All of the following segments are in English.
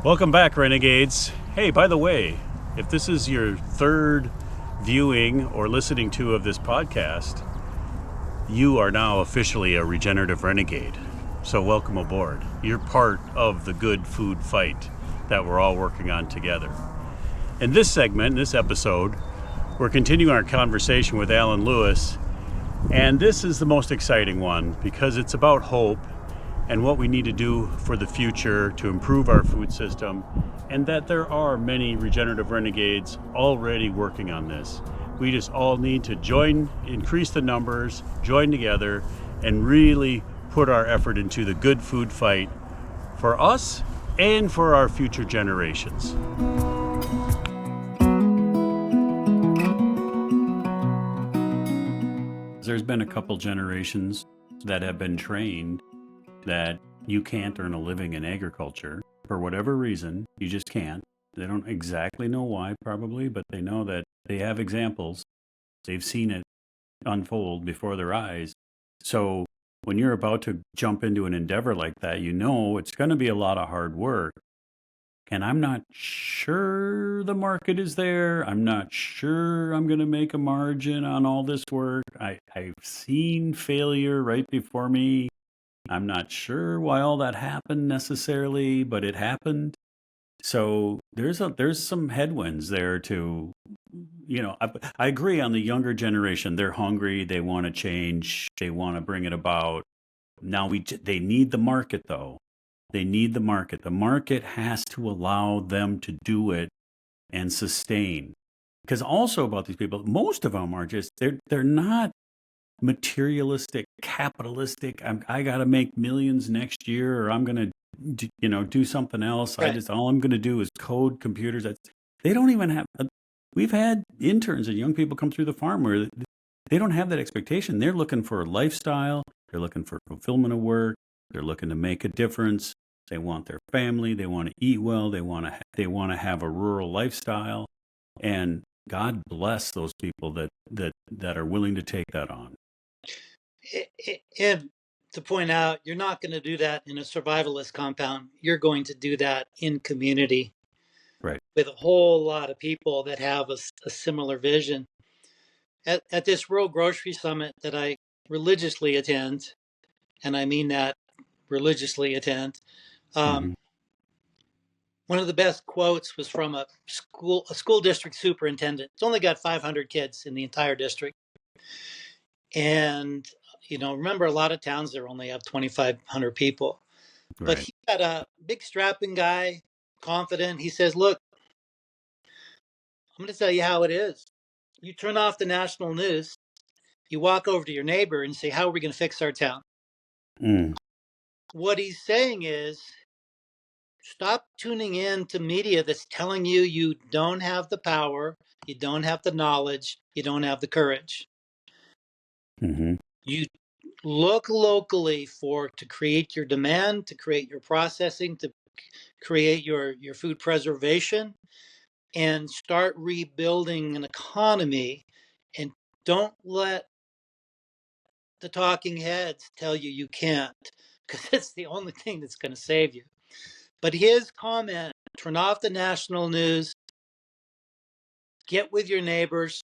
Welcome back, Renegades. Hey, by the way, if this is your third viewing or listening to of this podcast, you are now officially a regenerative renegade. So welcome aboard. You're part of the good food fight that we're all working on together. In this segment, this episode, we're continuing our conversation with Alan Lewis, and this is the most exciting one because it's about hope and what we need to do for the future to improve our food system, and that there are many regenerative renegades already working on this. We just all need to join, increase the numbers, join together, and really put our effort into the good food fight for us and for our future generations. There's been a couple generations that have been trained that you can't earn a living in agriculture for whatever reason. You just can't. They don't exactly know why, probably, but they know that they have examples. They've seen it unfold before their eyes. So when you're about to jump into an endeavor like that, you know it's going to be a lot of hard work. And I'm not sure the market is there. I'm not sure I'm going to make a margin on all this work. I've seen failure right before me. I'm not sure why all that happened necessarily, but it happened. So there's some headwinds there to, I agree on the younger generation. They're hungry. They want to change. They want to bring it about. Now they need the market though. They need the market. The market has to allow them to do it and sustain. Because also about these people, most of them are just they're not materialistic, capitalistic. I got to make millions next year, or I'm going to, do something else. Right. All I'm going to do is code computers. They don't even have. We've had interns and young people come through the farm where they don't have that expectation. They're looking for a lifestyle. They're looking for fulfillment of work. They're looking to make a difference. They want their family. They want to eat well. They want to have a rural lifestyle. And God bless those people that are willing to take that on. And to point out, you're not going to do that in a survivalist compound. You're going to do that in community Right. with a whole lot of people that have a similar vision. At this World Grocery Summit that I religiously attend, and I mean that religiously attend, Mm-hmm. one of the best quotes was from a school district superintendent. It's only got 500 kids in the entire district. And, remember a lot of towns there only have 2,500 people. But Right. he got a big strapping guy, confident. He says, look, I'm going to tell you how it is. You turn off the national news, you walk over to your neighbor and say, how are we going to fix our town? Mm. What he's saying is, stop tuning in to media that's telling you you don't have the power, you don't have the knowledge, you don't have the courage. Mm-hmm. You look locally to create your demand, to create your processing, to create your food preservation, and start rebuilding an economy, and don't let the talking heads tell you can't, because it's the only thing that's going to save you. But his comment, turn off the national news, get with your neighbors,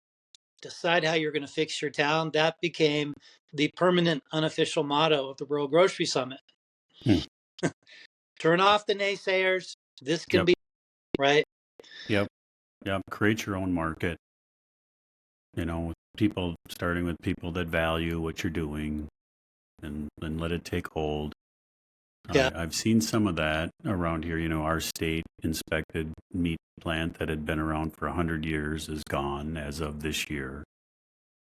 decide how you're going to fix your town, that became the permanent unofficial motto of the World Grocery Summit. Hmm. Turn off the naysayers. This can Yep. be right. Yep. Yep. Create your own market. Starting with people that value what you're doing, and let it take hold. Yeah. I've seen some of that around here. Our state inspected meat plant that had been around for 100 years is gone as of this year.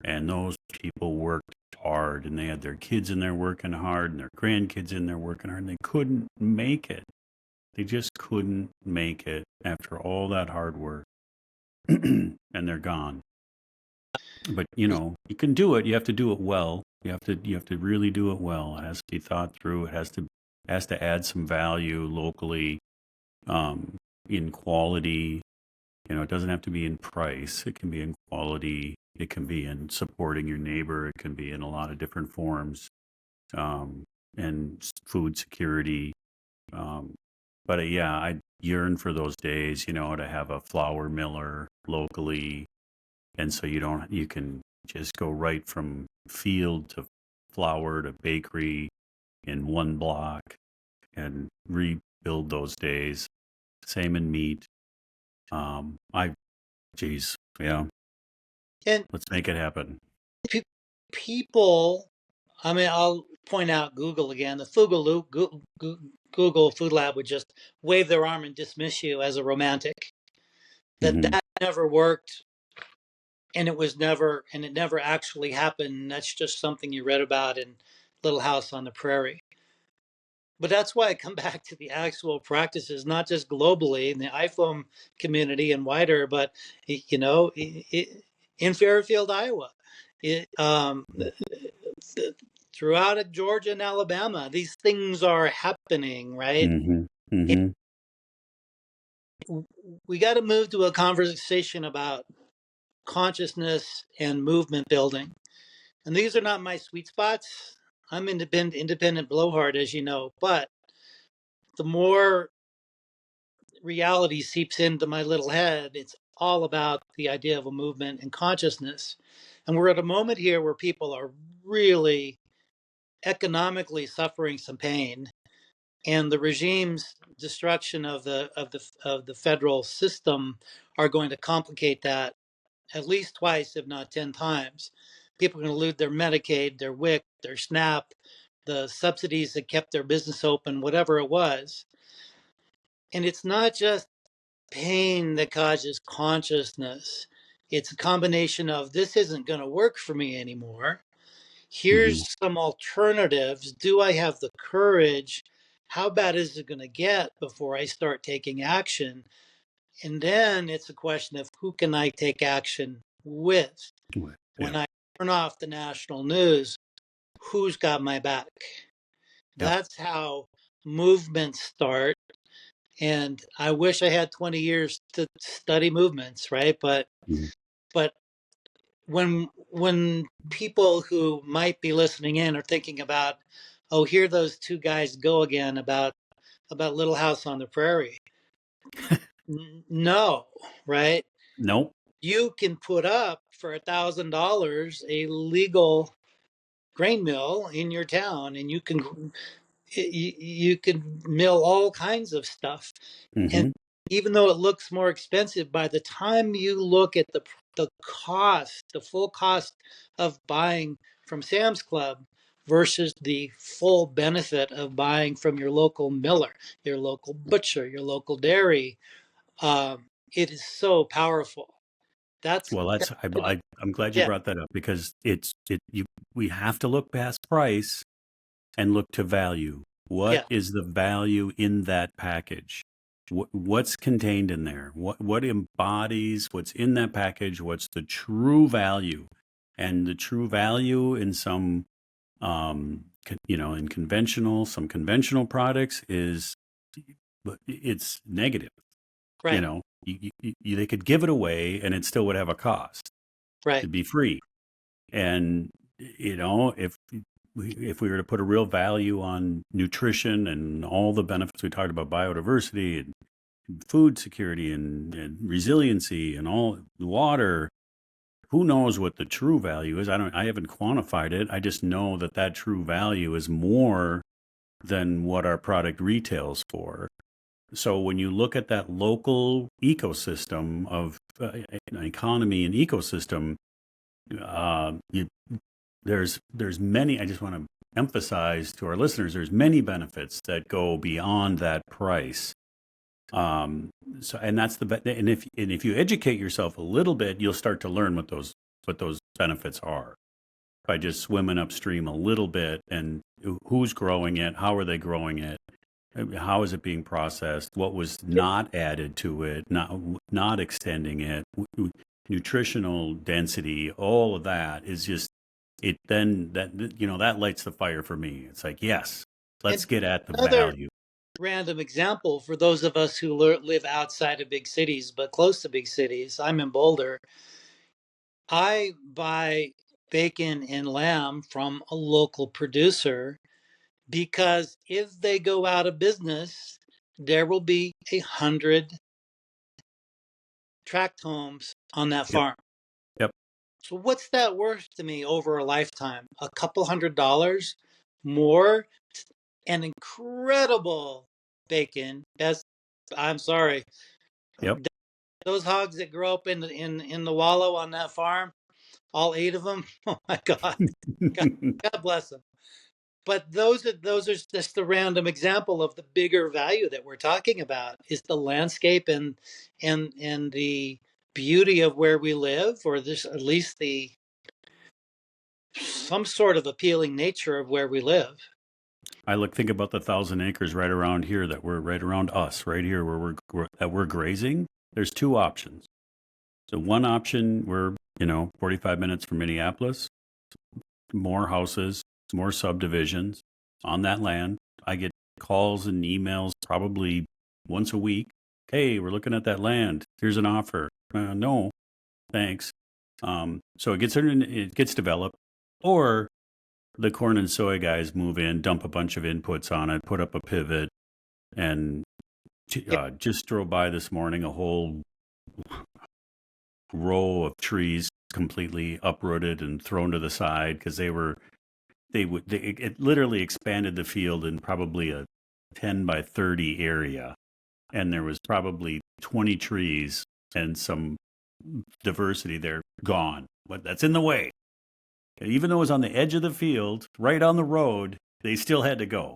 And those people worked hard, and they had their kids in there working hard and their grandkids in there working hard, and they couldn't make it. They just couldn't make it after all that hard work. And they're gone. But you can do it. You have to do it well. You have to really do it well. It has to be thought through. It has to add some value locally, in quality. It doesn't have to be in price. It can be in quality. It can be in supporting your neighbor. It can be in a lot of different forms, and food security. But yeah, I yearn for those days, to have a flour miller locally, and so you can just go right from field to flour to bakery in one block and rebuild those days. Same in meat. I, geez, yeah, And let's make it happen. pe- people, I mean, I'll point out Google again. The Google Food Lab would just wave their arm and dismiss you as a romantic. That Hmm. that never worked, and it never actually happened. That's just something you read about in Little House on the Prairie. But that's why I come back to the actual practices, not just globally in the iPhone community and wider, but in Fairfield, Iowa, it, throughout Georgia and Alabama, these things are happening, right? Hmm. Hmm. We got to move to a conversation about consciousness and movement building. And these are not my sweet spots. I'm independent blowhard, as you know, but the more reality seeps into my little head, it's all about the idea of a movement and consciousness. And we're at a moment here where people are really economically suffering some pain, and the regime's destruction of the federal system are going to complicate that at least twice, if not 10 times. People are going to lose their Medicaid, their WIC, their SNAP, the subsidies that kept their business open, whatever it was. And it's not just pain that causes consciousness. It's a combination of this isn't going to work for me anymore. Hmm. Here's some alternatives. Do I have the courage? How bad is it going to get before I start taking action? And then it's a question of who can I take action with? Yeah. When I turn off the national news, who's got my back? Yeah. That's how movements start. And I wish I had 20 years to study movements, right? Mhm. But when people who might be listening in are thinking about, oh, here those two guys go again about Little House on the Prairie. No, right? Nope. You can put up for $1,000 a legal grain mill in your town, and you can mill all kinds of stuff. And Hmm. even though it looks more expensive, by the time you look at the cost, the full cost of buying from Sam's Club versus the full benefit of buying from your local miller, your local butcher, your local dairy, it is so powerful. That's Well, I'm glad you yeah, brought that up because we have to look past price and look to value. What yeah, is the value in that package? What's contained in there? What embodies what's in that package? What's the true value? And the true value in in some conventional products is, but it's negative. right, They could give it away and it still would have a cost right, to be free. And if we were to put a real value on nutrition and all the benefits we talked about, biodiversity and food security and resiliency and all water, who knows what the true value is? I haven't quantified it. I just know that that true value is more than what our product retails for. So when you look at that local ecosystem of an economy and ecosystem, you there's many. I just want to emphasize to our listeners, there's many benefits that go beyond that price. Um, and that's and if you educate yourself a little bit, you'll start to learn what those benefits are by just swimming upstream a little bit and who's growing it, how are they growing it, how is it being processed, what was not added to it, not extending it, nutritional density, all of that is just it then that that lights the fire for me. It's like, yes, let's and get at the another value. random example for those of us who live outside of big cities but close to big cities. I'm in Boulder. I buy bacon and lamb from a local producer because if they go out of business, there will be 100 tract homes on that Yep. farm. Yep. So what's that worth to me over a lifetime? A couple $100 more, and incredible bacon. I'm sorry. Yep. Those hogs that grow up in the wallow on that farm, all 8 of them. Oh my God. God, God bless them. But those are just the random example of the bigger value that we're talking about is the landscape and the beauty of where we live, or this at least the some sort of appealing nature of where we live. Think about the 1,000 acres right around here that we're right around us, right here where we're grazing. There's two options. So one option, we're 45 minutes from Minneapolis, more houses, more subdivisions on that land. I get calls and emails probably once a week. Hey, we're looking at that land. Here's an offer. No, thanks. So it gets developed, or the corn and soy guys move in, dump a bunch of inputs on it, put up a pivot, and just drove by this morning a whole row of trees completely uprooted and thrown to the side because it literally expanded the field in probably a 10 by 30 area, and there was probably 20 trees and some diversity there gone. But that's in the way. Even though it was on the edge of the field, right on the road, they still had to go.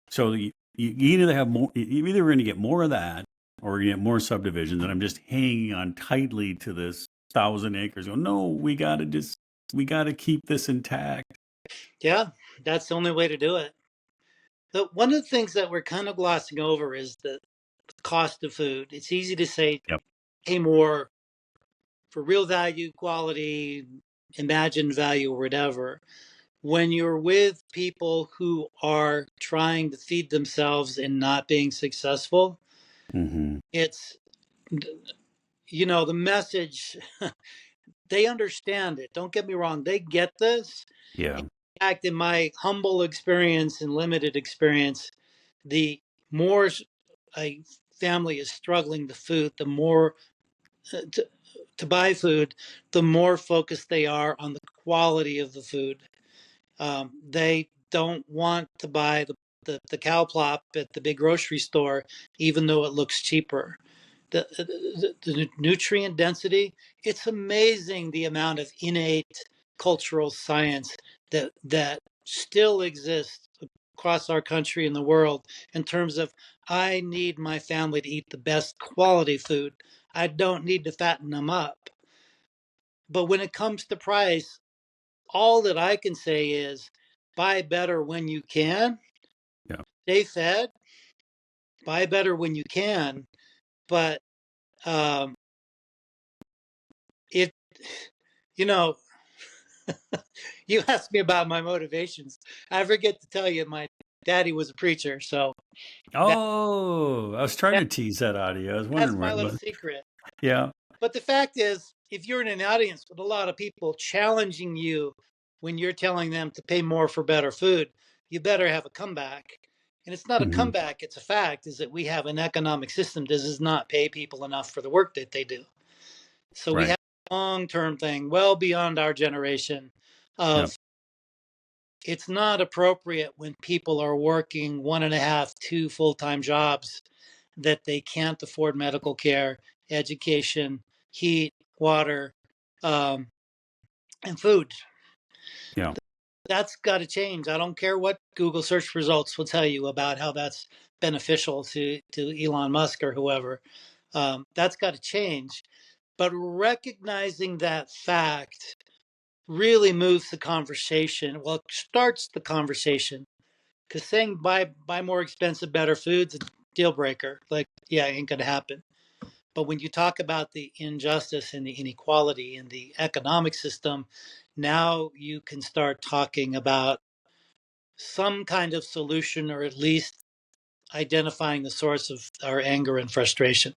So you either have more, you either going to get more of that, or you get more subdivisions. And I'm just hanging on tightly to this 1,000 acres. Go, no, we got to keep this intact. Yeah, that's the only way to do it. But one of the things that we're kind of glossing over is the cost of food. It's easy to say Yep. pay more for real value, quality, imagined value, or whatever. When you're with people who are trying to feed themselves and not being successful, Mm-hmm. it's, the message, they understand it. Don't get me wrong, they get this. Yeah. In fact, in my humble experience and limited experience, the more a family is struggling to food, the more to buy food, the more focused they are on the quality of the food. They don't want to buy the cow plop at the big grocery store, even though it looks cheaper. The nutrient density, it's amazing the amount of innate cultural science that still exists across our country and the world in terms of I need my family to eat the best quality food. I don't need to fatten them up. But when it comes to price, all that I can say is buy better when you can, Yeah. stay fed, buy better when you can. But um, it, you know, you asked me about my motivations. I forget to tell you, my daddy was a preacher. So that, Oh, I was trying that to tease that out of you. I was that's wondering where my it little was. secret. Yeah. But the fact is, if you're in an audience with a lot of people challenging you when you're telling them to pay more for better food, you better have a comeback. And it's not a Mm-hmm. comeback, it's a fact, is that we have an economic system that does not pay people enough for the work that they do. So we Right. have a long-term thing well beyond our generation Yep. of it's not appropriate when people are working one and a half, two full-time jobs that they can't afford medical care, education, heat, water, um, and food. Yeah. That's got to change. I don't care what Google search results will tell you about how that's beneficial to Elon Musk or whoever. That's got to change. But recognizing that fact really moves the conversation. Well, it starts the conversation because saying buy more expensive, better foods, a deal breaker. Like, yeah, it ain't gonna happen. But when you talk about the injustice and the inequality in the economic system, now you can start talking about some kind of solution, or at least identifying the source of our anger and frustration.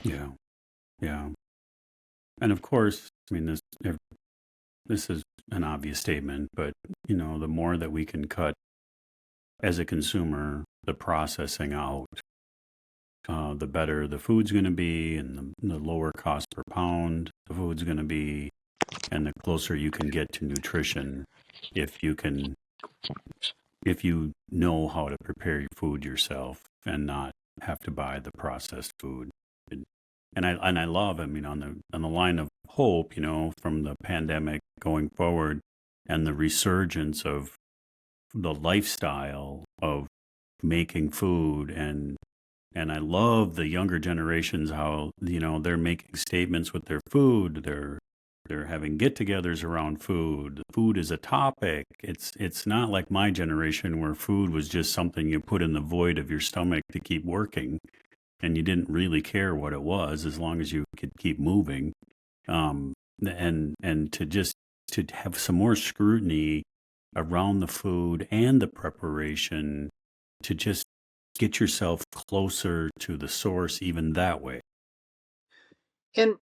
Yeah. Yeah. And of course, I mean, this is an obvious statement, but the more that we can cut as a consumer the processing out, the better the food's going to be, and the lower cost per pound the food's going to be, and the closer you can get to nutrition if you can if you know how to prepare your food yourself and not have to buy the processed food. And I love, I mean, on the line of hope, from the pandemic going forward, and the resurgence of the lifestyle of making food, and I love the younger generations, how they're making statements with their food. They're having get-togethers around food. Food is a topic. It's not like my generation, where food was just something you put in the void of your stomach to keep working, and you didn't really care what it was as long as you could keep moving. Um, and to have some more scrutiny around the food and the preparation, to just get yourself closer to the source even that way. And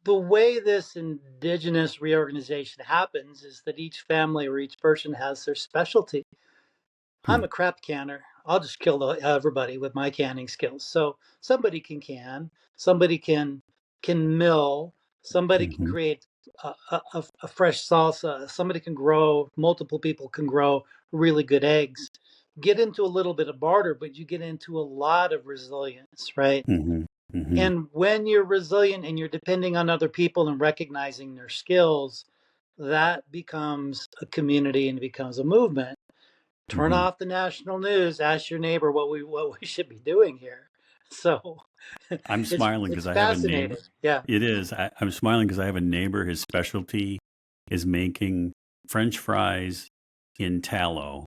the way this indigenous reorganization happens is that each family or each person has their specialty. I'm Hmm. a crap canner. I'll just kill everybody with my canning skills. So somebody can, somebody can mill, somebody can Hmm. create a fresh salsa, somebody can grow, multiple people can grow really good eggs. Get into a little bit of barter, but you get into a lot of resilience, right? Hmm. Hmm. And when you're resilient and you're depending on other people and recognizing their skills, that becomes a community and it becomes a movement. Turn Hmm. off the national news, ask your neighbor what we should be doing here. So I'm smiling it's because I have a neighbor. fascinating. Yeah. It is. I'm smiling because I have a neighbor. His specialty is making French fries in tallow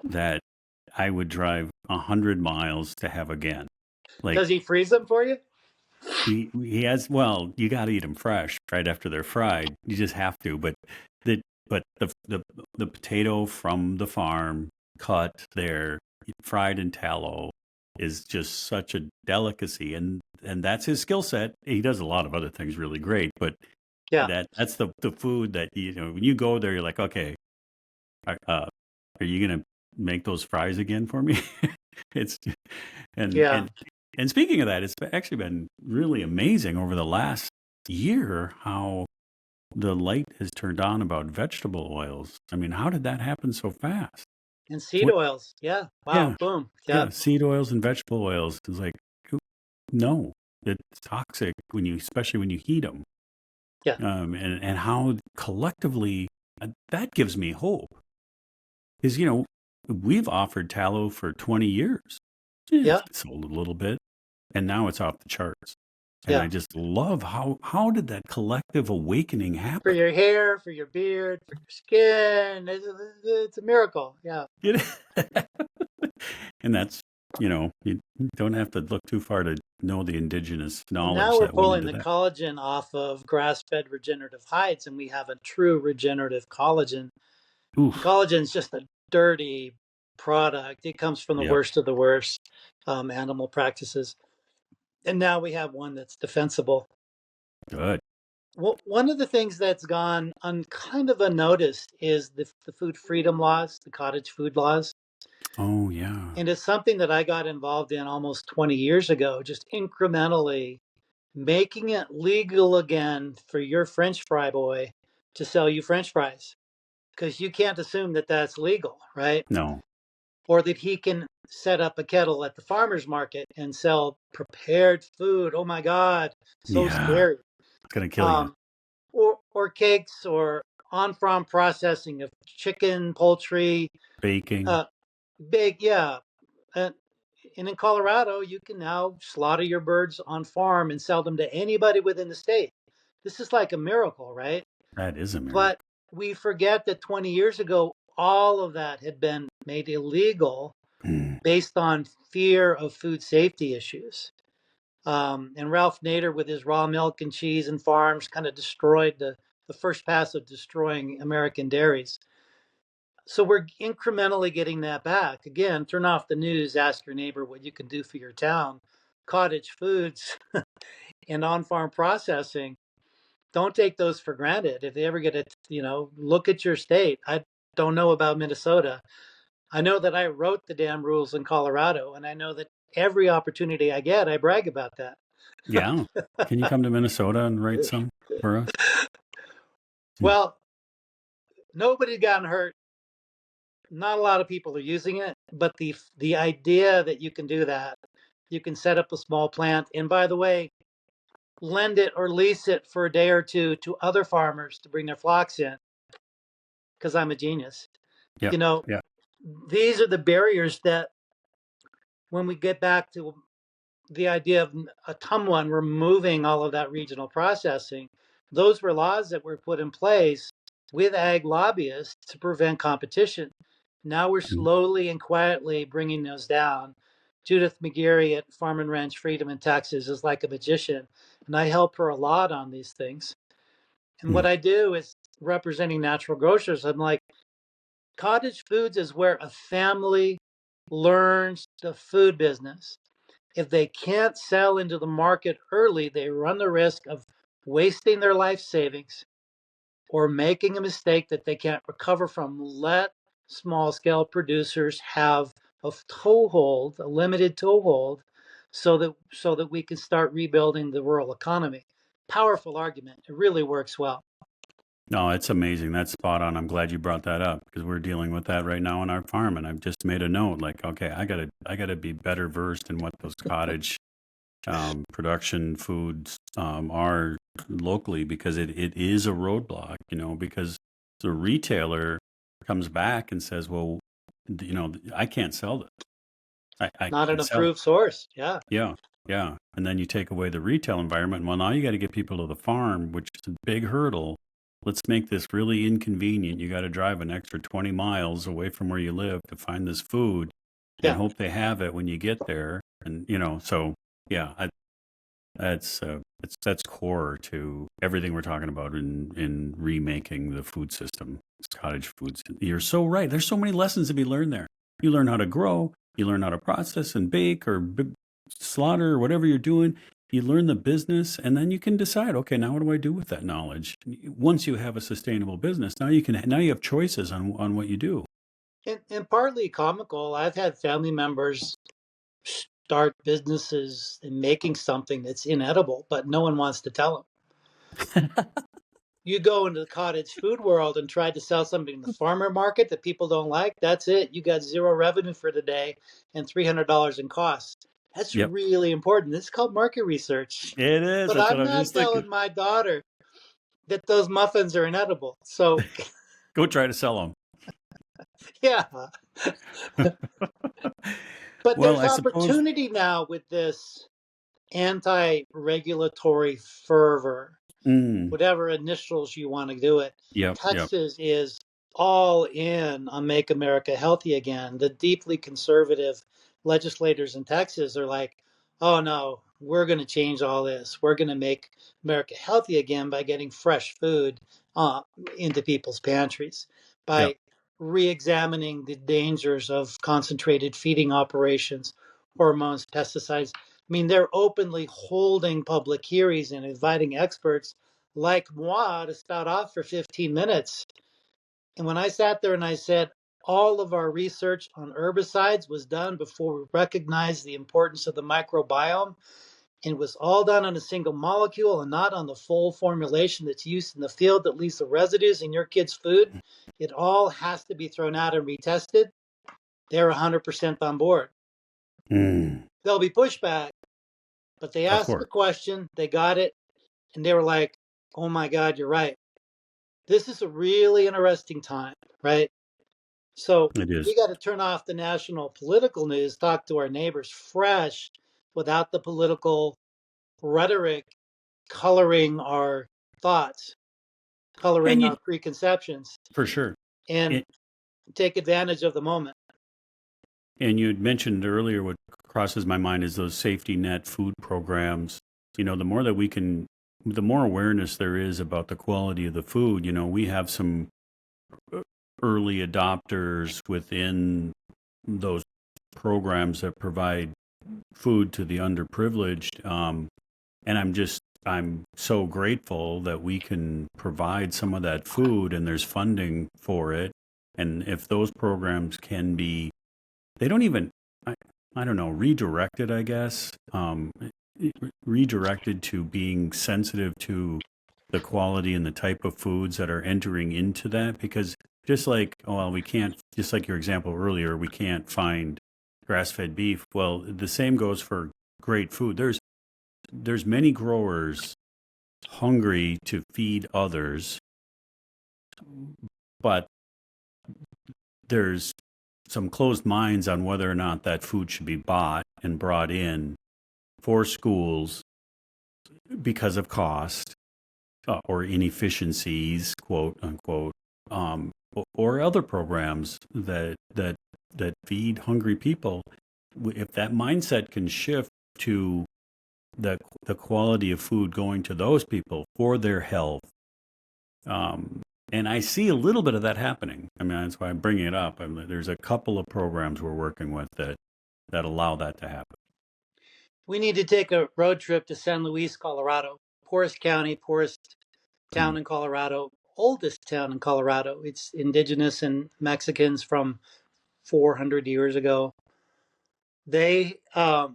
that I would drive 100 miles to have again. Like, Does he freeze them for you? he has. Well, you got to eat them fresh right after they're fried. You just have to. The the potato from the farm, cut there, fried in tallow, is just such a delicacy, and that's his skill set. He does a lot of other things really great, but Yeah. that's the food that, when you go there, you're like, okay, are you gonna make those fries again for me? It's and Yeah. and and speaking of that, it's actually been really amazing over the last year how the light has turned on about vegetable oils. I mean, how did that happen so fast? And seed What? oils. Yeah. Wow. Yeah, Boom. Yeah. yeah. Seed oils and vegetable oils. It's like, no, it's toxic especially when you heat them. Yeah. And how collectively, that gives me hope. Because we've offered tallow for 20 years. Yeah, Yeah. it's sold a little bit, and now it's off the charts. And I Yeah. just love how did that collective awakening For happen? your hair, for your beard, for your skin. It's a miracle. Yeah. You know? And that's, you don't have to look too far to know the indigenous And now knowledge we're that went pulling into the that. collagen off of grass-fed regenerative hides, and we have a true regenerative collagen. Oof. Collagen is just a dirty product. It comes from the Yep. worst of the worst animal practices. And now we have one that's defensible. Good. Well, one of the things that's gone kind of unnoticed is the food freedom laws, the cottage food laws. Oh, yeah. And it's something that I got involved in almost 20 years ago, just incrementally making it legal again for your French fry boy to sell you French fries. Because you can't assume that that's legal, right? No. Or that he can set up a kettle at the farmer's market and sell prepared food. Oh my God, so Yeah. scary. It's going to kill you. Um, or cakes or on-farm processing of chicken, poultry, Baking. uh, big, yeah. Uh, and in Colorado, you can now slaughter your birds on farm and sell them to anybody within the state. This is like a miracle, right? That is a But miracle. we forget that 20 years ago, all of that had been made illegal Mm. based on fear of food safety issues. And Ralph Nader, with his raw milk and cheese and farms, kind of destroyed the first pass of destroying American dairies. So we're incrementally getting that back. Again, turn off the news, ask your neighbor what you can do for your town. Cottage foods and on farm processing, don't take those for granted. If they ever get it, look at your state. I don't know about Minnesota. I know that I wrote the damn rules in Colorado, and I know that every opportunity I get, I brag about that. Yeah. Can you come to Minnesota and write some for us? Well, nobody's gotten hurt. Not a lot of people are using it, but the idea that you can do that, you can set up a small plant, and by the way, lend it or lease it for a day or two to other farmers to bring their flocks in, because I'm a genius. Yeah. You know, Yeah. these are the barriers that when we get back to the idea of Atumwa and removing all of that regional processing, those were laws that were put in place with ag lobbyists to prevent competition. Now we're Mm, slowly and quietly bringing those down. Judith McGeary at Farm and Ranch Freedom in Texas is like a magician, and I help her a lot on these things. And what mm. I do is representing natural grocers. I'm like, cottage foods is where a family learns the food business. If they can't sell into the market early, they run the risk of wasting their life savings or making a mistake that they can't recover from. Let small scale producers have a toehold, a limited toehold, so that we can start rebuilding the rural economy. Powerful argument. It really works well. No, it's amazing. That's spot on. I'm glad you brought that up because we're dealing with that right now on our farm. And I've just made a note like, okay, I gotta be better versed in what those cottage production foods are locally because it is a roadblock, because the retailer comes back and says, well, I can't sell this. I Not an can't sell it. approved source. Yeah. Yeah, yeah. And then you take away the retail environment. Well, now you got to get people to the farm, which is a big hurdle. Let's make this really inconvenient. You got to drive an extra 20 miles away from where you live to find this food and Yeah. hope they have it when you get there. And, so yeah, that's core to everything we're talking about in remaking the food system. It's cottage foods. You're so right. There's so many lessons to be learned there. You learn how to grow. You learn how to process and bake or slaughter or whatever you're doing. You learn the business, and then you can decide. Okay, now what do I do with that knowledge? Once you have a sustainable business, now you have choices on what you do. And partly comical. I've had family members start businesses in making something that's inedible, but no one wants to tell them. You go into the cottage food world and try to sell something in the farmer market that people don't like, that's it. You got zero revenue for the day and $300 in costs. That's Yep, really important. This is called market research. it is. But That's what I'm I was not just thinking. telling my daughter that those muffins are inedible. So, Go try to sell yeah. them. But Well, there's I suppose. opportunity now with this anti-regulatory fervor, Mm, whatever initials you want to do it. yep, yep. Texas is all in on Make America Healthy Again. The deeply conservative legislators in Texas are like, oh no, we're going to change all this. We're going to make America healthy again by getting fresh food uh, into people's pantries, Yep. by re examining the dangers of concentrated feeding operations, hormones, pesticides. I mean, they're openly holding public hearings and inviting experts like moi to spout off for 15 minutes. And when I sat there and I said, all of our research on herbicides was done before we recognized the importance of the microbiome, and it was all done on a single molecule and not on the full formulation that's used in the field that leaves the residues in your kid's food. It all has to be thrown out and retested. They're 100% on board. Mm, There'll be pushback, but they of asked the course, question, they got it, and they were like, oh my God, you're right. This is a really interesting time, right? So it is. we got to turn off the national political news, talk to our neighbors fresh without the political rhetoric coloring our thoughts, And coloring you our preconceptions, for sure. and And, take advantage of the moment. and you had mentioned earlier what crosses my mind is those safety net food programs. The more that the more awareness there is about the quality of the food. We have some early adopters within those programs that provide food to the underprivileged. And I'm so grateful that we can provide some of that food and there's funding for it. And if those programs can be, they don't even, I don't know, redirected, I guess, redirected to being sensitive to the quality and the type of foods that are entering into that. Because just like, well, we can't, just like your example earlier, we can't find grass-fed beef. Well, the same goes for great food. There's many growers hungry to feed others, but there's some closed minds on whether or not that food should be bought and brought in for schools because of cost or inefficiencies, quote unquote, or other programs that feed hungry people. If that mindset can shift to the quality of food going to those people for their health, and I see a little bit of that happening. I mean, that's why I'm bringing it up. There's a couple of programs we're working with that allow that to happen. We need to take a road trip to San Luis, Colorado. Poorest county, poorest town in Colorado, oldest town in Colorado. It's indigenous and Mexicans from 400 years ago. They got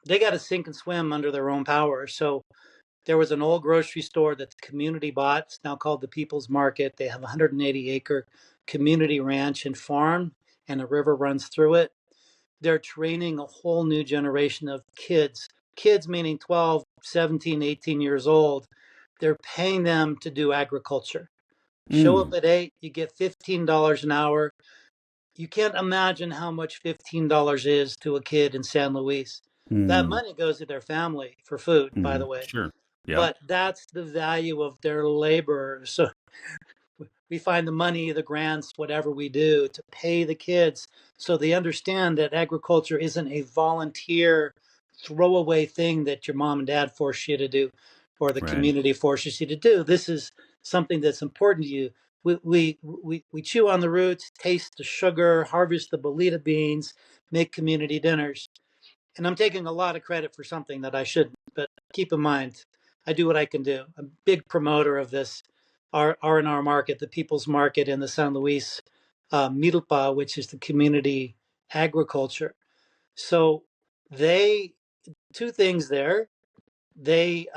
to sink and swim under their own power. So there was an old grocery store that the community bought. It's now called the People's Market. They have a 180-acre community ranch and farm, and a river runs through it. They're training a whole new generation of kids. Kids meaning 12, 17, 18 years old. They're paying them to do agriculture. Show up at 8, you get $15 an hour. You can't imagine how much $15 is to a kid in San Luis. That money goes to their family for food, by the way. Sure. Yeah. But that's the value of their labor. So we find the money, the grants, whatever we do to pay the kids so they understand that agriculture isn't a volunteer throwaway thing that your mom and dad force you to do or the Right. community forces you to do. This is something that's important to you. We chew on the roots, taste the sugar, harvest the bolita beans, make community dinners. And I'm taking a lot of credit for something that I shouldn't, but keep in mind, I do what I can do. I'm a big promoter of this R&R market, the People's Market in the San Luis Milpa, which is the community agriculture. So they, two things there. They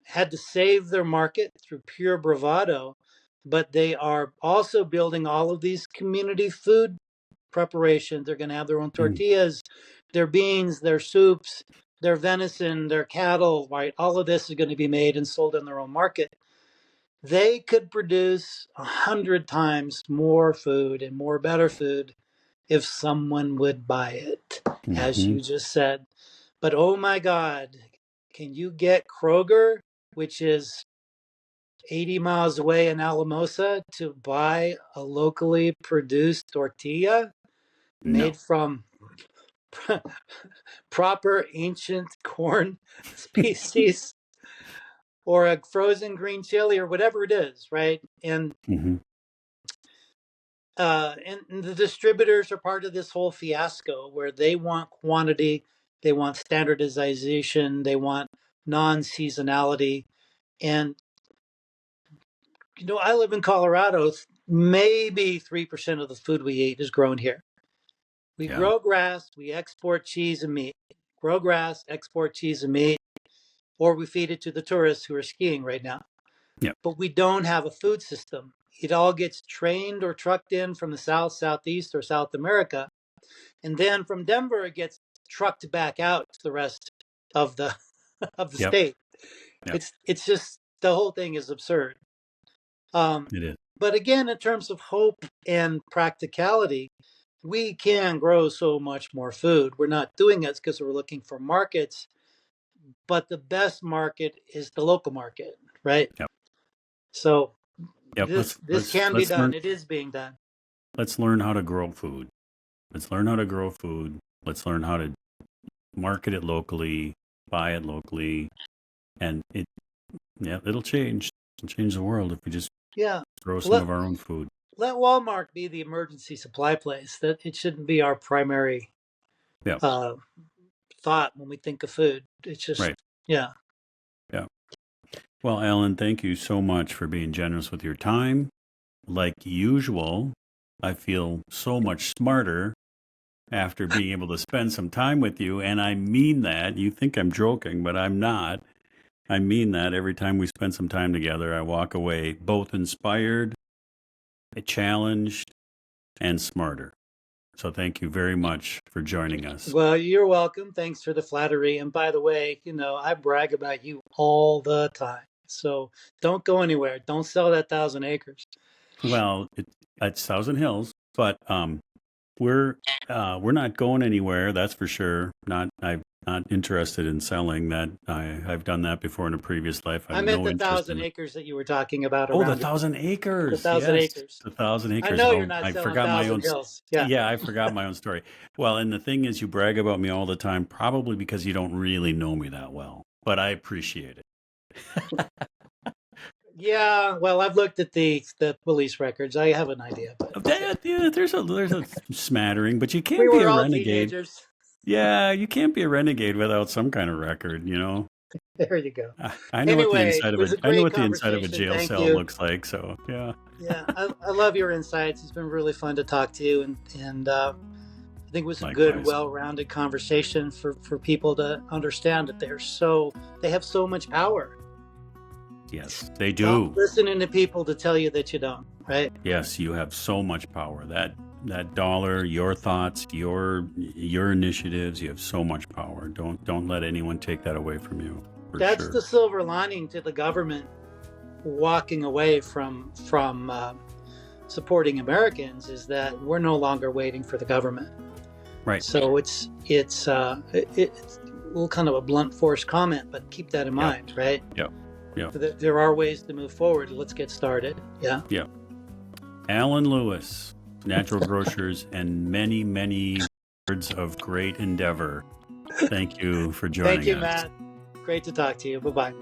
had to save their market through pure bravado, but they are also building all of these community food preparations. They're going to have their own tortillas, their beans, their soups, their venison, their cattle, right? All of this is going to be made and sold in their own market. They could produce 100 times more food and more better food if someone would buy it, as Mm-hmm. you just said. But oh my God, can you get Kroger, which is 80 miles away in Alamosa, to buy a locally produced tortilla No. made from proper ancient corn species or a frozen green chili or whatever it is, right? Mm-hmm. And the distributors are part of this whole fiasco where they want quantity, they want standardization, they want non-seasonality. And I live in Colorado. Maybe 3% of the food we eat is grown here. We Yeah. grow grass, we export cheese and meat. Grow grass, export cheese and meat, or we feed it to the tourists who are skiing right now. Yeah. But we don't have a food system. It all gets trained or trucked in from the South, Southeast, or South America. And then from Denver, it gets trucked back out to the rest of the of the Yep. state. Yep. It's just the whole thing is absurd. It is. But again, in terms of hope and practicality, we can grow so much more food. We're not doing it because we're looking for markets, but the best market is the local market, right? Yep. So Yep. this can be Let's done. learn. It is being done. Let's learn how to grow food. Let's learn how to grow food. Let's learn how to market it locally, buy it locally, and it'll change. It'll change the world if we just Yeah. grow some Let of our own food. let Walmart be the emergency supply place. That it shouldn't be our primary Yeah. uh, thought when we think of food. It's just Right. yeah. Yeah. Well, Alan, thank you so much for being generous with your time. Like usual, I feel so much smarter after being able to spend some time with you. And I mean that. You think I'm joking, but I'm not. I mean that. Every time we spend some time together, I walk away both inspired, challenged, and smarter. So thank you very much for joining us. Well, you're welcome. Thanks for the flattery. And by the way, I brag about you all the time. So don't go anywhere. Don't sell that 1,000 acres. Well, it's Thousand Hills, but we're not going anywhere. That's for sure. I'm not interested in selling that. I've done that before in a previous life. I I have meant no the interest 1,000 in it. acres that you were talking about Oh, the around 1,000 the acres. 1,000 Yes, acres. the 1,000 I acres. know you're Oh, not I selling forgot my 1,000 own. hills. Yeah. Yeah, I forgot my own story. Well, and the thing is, you brag about me all the time, probably because you don't really know me that well. But I appreciate it. Yeah. Well, I've looked at the police records. I have an idea, but Yeah, there's a smattering, but you we can't be were a all renegade. teenagers. Yeah, you can't be a renegade without some kind of record, you know. There you go. I know what the Anyway, inside it of was a a I know great what the inside of a conversation. jail Thank cell you. looks like. So yeah, Yeah, I love your insights. It's been really fun to talk to you, and I think it was a good, likewise. well-rounded conversation for people to understand that they have so much power. Yes, they Stop do. listening to people to tell you that you don't. Right? Yes, you have so much power. That dollar, your thoughts, your initiatives, you have so much power. Don't let anyone take that away from you. For That's sure. the silver lining to the government walking away from supporting Americans, is that we're no longer waiting for the government. Right. So it's a little kind of a blunt force comment, but keep that in mind, right? Yep. Yeah. There are ways to move forward. Let's get started. Yeah. Yeah. Alan Lewis, Natural Grocers, and many, many words of great endeavor. Thank you for joining us. Thank you, Matt. Great to talk to you. Bye-bye.